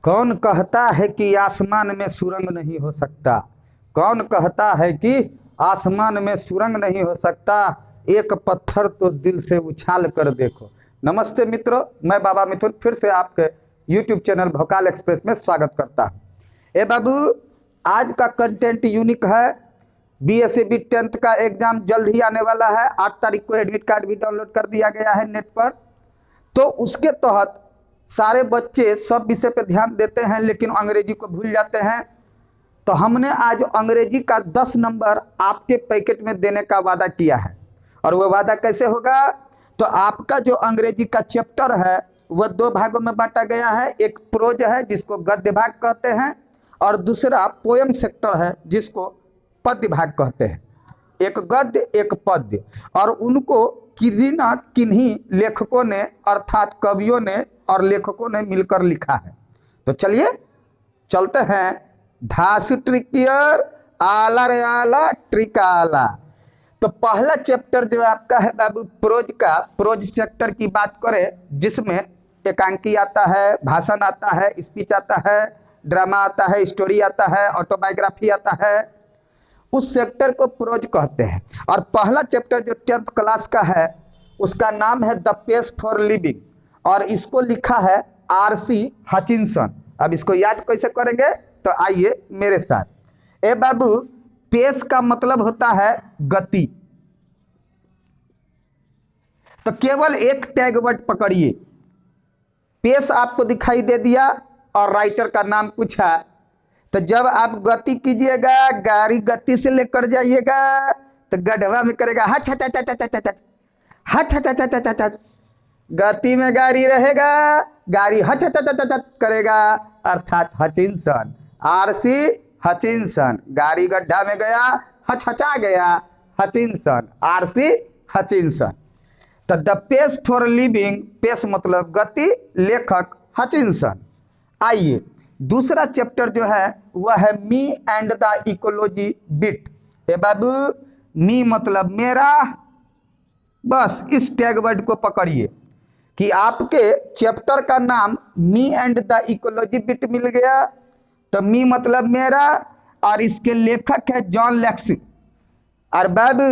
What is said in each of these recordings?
कौन कहता है कि आसमान में सुरंग नहीं हो सकता? कौन कहता है कि आसमान में सुरंग नहीं हो सकता? एक पत्थर तो दिल से उछाल कर देखो। नमस्ते मित्रों, मैं बाबा मिथुन फिर से आपके YouTube चैनल भोकाल एक्सप्रेस में स्वागत करता हूँ। ए बाबू, आज का कंटेंट यूनिक है। BSc 10th का एग्जाम जल्द ही आने वाला है। 8 तारीख को एडमिट कार्ड भी डाउनलोड कर दिया गया है नेट पर। तो उसके तहत सारे बच्चे सब विषय पे ध्यान देते हैं लेकिन अंग्रेजी को भूल जाते हैं। तो हमने आज अंग्रेजी का 10 नंबर आपके पैकेट में देने का वादा किया है। और वह वादा कैसे होगा? तो आपका जो अंग्रेजी का चैप्टर है वह 2 भागों में बांटा गया है। एक प्रोज है जिसको गद्य भाग कहते हैं और दूसरा पोयम सेक्टर है जिसको पद्य भाग कहते हैं। एक गद्य एक पद्य, और उनको किन्हीं न किन्हीं लेखकों ने अर्थात कवियों ने और लेखकों ने मिलकर लिखा है। तो चलिए चलते हैं। धास ट्रिकियर आला रे आला ट्रिकाला। तो पहला चैप्टर जो आपका है बाबू प्रोज का, प्रोज सेक्टर की बात करें जिसमें एकांकी आता है, भाषण आता है, स्पीच आता है, ड्रामा आता है, स्टोरी आता है, ऑटोबायोग्राफी आता है, उस सेक्टर को प्रोज कहते हैं। और पहला चैप्टर जो 10th क्लास का है उसका नाम है द पेस फॉर लिविंग और इसको लिखा है RC हचिंसन। अब इसको याद कैसे करेंगे? तो आइए मेरे साथ। ए बाबू, पेस का मतलब होता है गति। तो केवल एक टैग वर्ड पकड़िए। पेस आपको दिखाई दे दिया और राइटर का नाम पूछा। तो जब आप गति कीजिएगा, गाड़ी गति से लेकर जाइएगा तो गढ़वा में करेगा Hutch Hutch Hutch Hutch Hutch Hutch Hutch Hutch Hutch Hutch Hutch Hutch. गति में गाड़ी रहेगा, गाड़ी Hutch Hutch Hutch Hutch Hutch करेगा, अर्थात हचिंसन। RC Hutchinson. गाड़ी गड्ढा में गया, हचहचा गया, हचिंसन। RC Hutchinson. तो the pace for living, pace मतलब गति, लेखक हचिंसन। आइए दूसरा चैप्टर जो है वह है me and the ecology bit. ए बाबू, मी मतलब मेरा, बस इस टैग वर्ड को पकड़िए कि आपके चैप्टर का नाम me and the ecology bit मिल गया। तो मी मतलब मेरा और इसके लेखक है जॉन लैक्स। और बाबू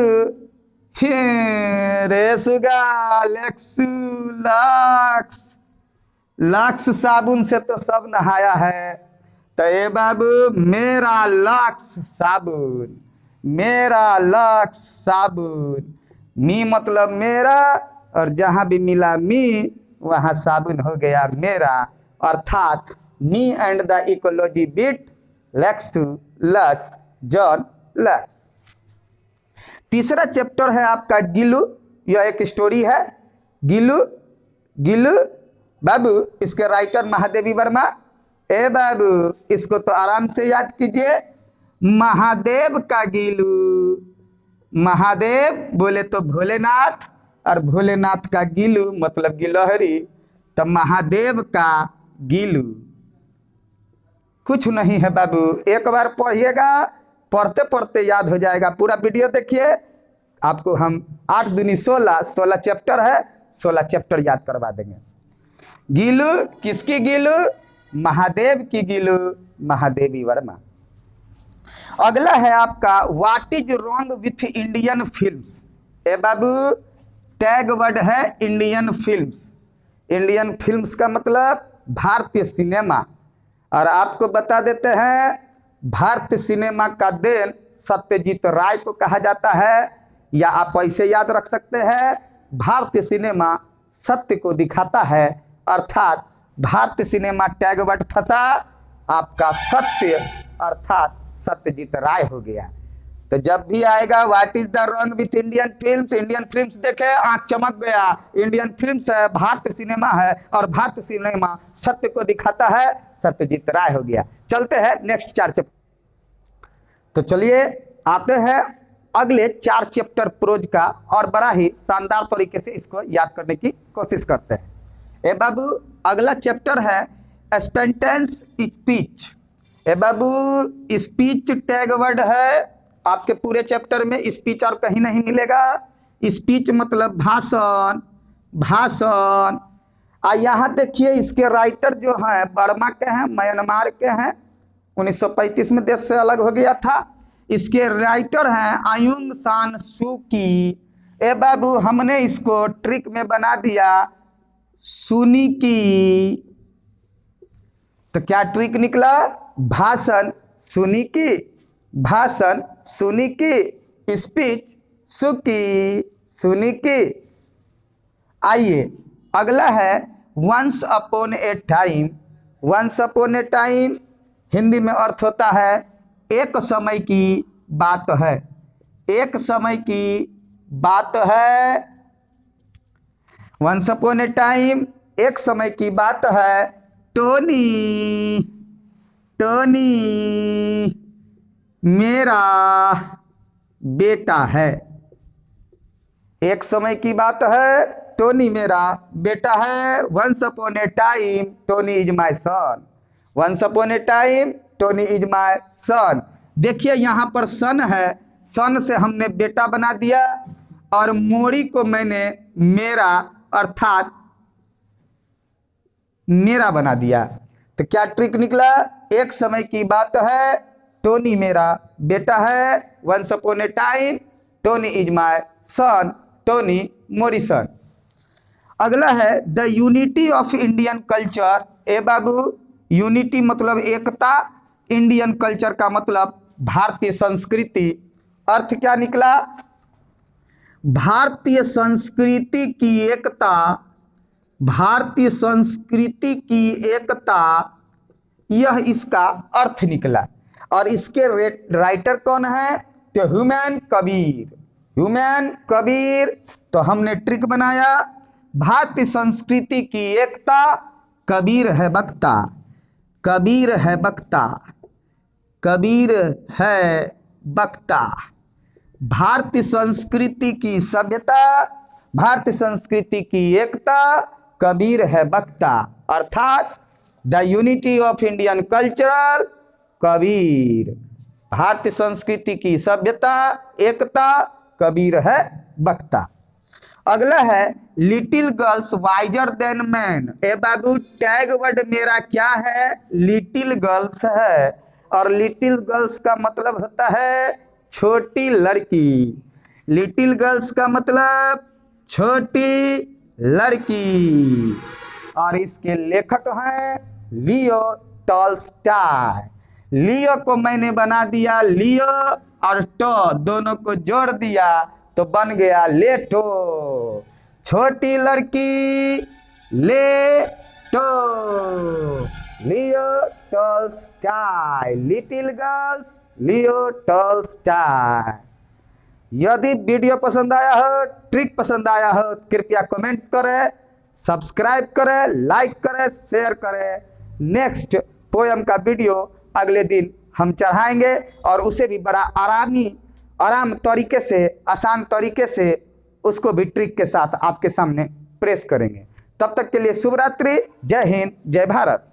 रे सुगा लैक्स लैक्स लक्स साबुन से तो सब नहाया है। तो ये बाबू मेरा लक्स साबुन, मेरा लक्स साबुन। मी मतलब मेरा और जहाँ भी मिला मी वहाँ साबुन हो गया मेरा, अर्थात मी and the ecology bit lux lux John lux. तीसरा चैप्टर है आपका गिलू। यह एक स्टोरी है। गिलू गिलू बाबू, इसके राइटर महादेवी वर्मा। ए बाबू, इसको तो आराम से याद कीजिए। महादेव का गिलू। महादेव बोले तो भोलेनाथ और भोलेनाथ का गिलू मतलब गिलहरी। तो महादेव का गिलू कुछ नहीं है बाबू, एक बार पढ़िएगा, पढ़ते पढ़ते याद हो जाएगा। पूरा वीडियो देखिए, आपको हम 8 दूनी 16 चैप्टर है, 16 चैप्टर याद करवा देंगे। गिलू किसकी गिलू? महादेव की गिलू, महादेवी वर्मा। अगला है आपका what is wrong with Indian films. ए बाबू, टैग वर्ड है इंडियन फिल्म्स। इंडियन फिल्म्स का मतलब भारतीय सिनेमा। और आपको बता देते हैं भारतीय सिनेमा का देन सत्यजीत राय को कहा जाता है, या आप ऐसे याद रख सकते हैं भारतीय सिनेमा सत्य को दिखाता है, अर्थात भारतीय सिनेमा टैग वर्ड फंसा, आपका सत्य अर्थात सत्यजीत राय हो गया। तो जब भी आएगा what is the wrong with Indian films, Indian films देखे आंख चमक गया, इंडियन फिल्म्स है, भारतीय सिनेमा है और भारतीय सिनेमा सत्य को दिखाता है, सत्यजीत राय हो गया। चलते हैं नेक्स्ट 4 चैप्टर। तो चलिए आते हैं अगले 4 चैप्टर प्रोज का और बड़ा ही शानदार तरीके से इसको याद करने की कोशिश करते हैं। ए बाबू, अगला चैप्टर है स्पेंटेंस स्पीच। ए बाबू, स्पीच टैग वर्ड है। आपके पूरे चैप्टर में स्पीच और कहीं नहीं मिलेगा। स्पीच मतलब भाषण, भाषण। यहाँ देखिए इसके राइटर जो हैं बर्मा के हैं, म्यांमार के हैं, 1935 में देश से अलग हो गया था। इसके राइटर हैं आयुंग सान सू की। ए बाबू हमने इसको ट्रिक में बना दिया सुनी की। तो क्या ट्रिक निकला? भाषण सुनी की, भाषण सुनी की, स्पीच सुकी सुनी की। आइए अगला है once upon a time. Once upon a time Hindi में अर्थ होता है एक समय की बात है। एक समय की बात है। वंस अपॉन ए टाइम एक समय की बात है। टोनी टोनी मेरा बेटा है। एक समय की बात है, टोनी मेरा बेटा है। Once upon a time Tony is my son. Once upon a time Tony is my son. देखिए यहाँ पर सन है, सन से हमने बेटा बना दिया और मोरी को मैंने मेरा अर्थात मेरा बना दिया। तो क्या ट्रिक निकला? एक समय की बात है, टोनी मेरा बेटा है। Once upon a time Tony is my son, Tony मोरी सन। अगला है the unity of Indian culture. ए बाबू यूनिटी मतलब एकता, इंडियन कल्चर का मतलब भारतीय संस्कृति। अर्थ क्या निकला? भारतीय संस्कृति की एकता, भारतीय संस्कृति की एकता, यह इसका अर्थ निकला। और इसके राइटर कौन है? तो ह्यूमन कबीर। ह्यूमन कबीर। तो हमने ट्रिक बनाया भारतीय संस्कृति की एकता, कबीर है वक्ता। कबीर है वक्ता, कबीर है वक्ता। भारतीय संस्कृति की सभ्यता, भारतीय संस्कृति की एकता, कबीर है वक्ता। अर्थात the unity of Indian cultural Kabir. भारतीय संस्कृति की सभ्यता, एकता, कबीर है वक्ता। अगला है little girls wiser than man. ए बाबू टैग वर्ड मेरा क्या है? लिटिल गर्ल्स है। और लिटिल गर्ल्स का मतलब होता है छोटी लड़की। लिटिल गर्ल्स का मतलब छोटी लड़की। और इसके लेखक हैं लियो टॉल्स्टॉय। लियो को मैंने बना दिया लियो और टो दोनों को जोड़ दिया तो बन गया लेटो। छोटी लड़की लेटो। Leo Tolstoy, little girls Leo Tolstoy. यदि वीडियो पसंद आया हो, ट्रिक पसंद आया हो, कृपया कमेंट्स करें, सब्सक्राइब करें, लाइक करें, शेयर करें। नेक्स्ट पोयम का वीडियो अगले दिन हम चढ़ाएंगे और उसे भी बड़ा आराम तरीके से, आसान तरीके से उसको भी ट्रिक के साथ आपके सामने प्रेस करेंगे। तब तक के लिए शुभ रात्रि। जय हिंद, जय भारत।